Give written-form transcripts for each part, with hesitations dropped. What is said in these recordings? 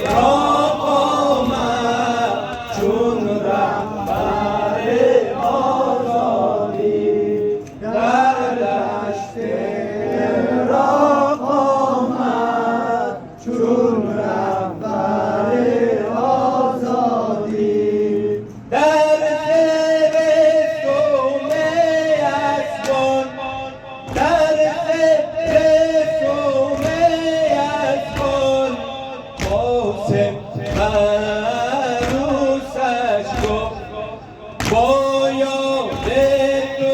راه آمد چون رهبر آزادی، در دشت راه آمد چون رهبر آزادی. در فرستوم اسبان، در فرستوم اسبان، قاسم عروسش گفت با یاد تو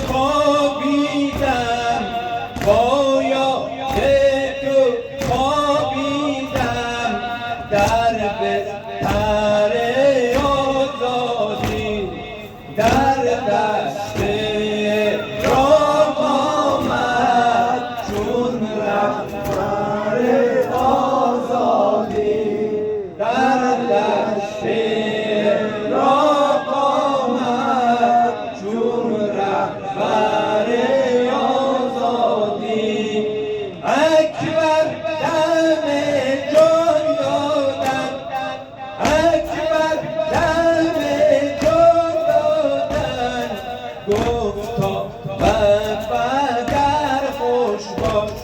خوابیدم، با یاد تو خوابیدم، در بستر آزادی، در دشت راه آمد چون رهبر آزادی، در دشت راه آمد چون رهبر آزادی. اکبر دم جان دادن، اکبر دم جان دادن، گفتا بدر خوش باش،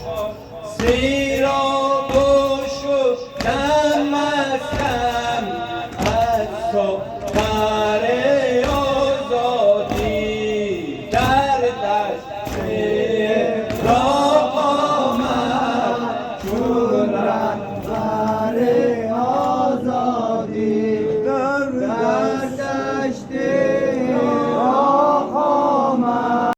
زیرا گشودم مستم از سفر آزادی، در دشت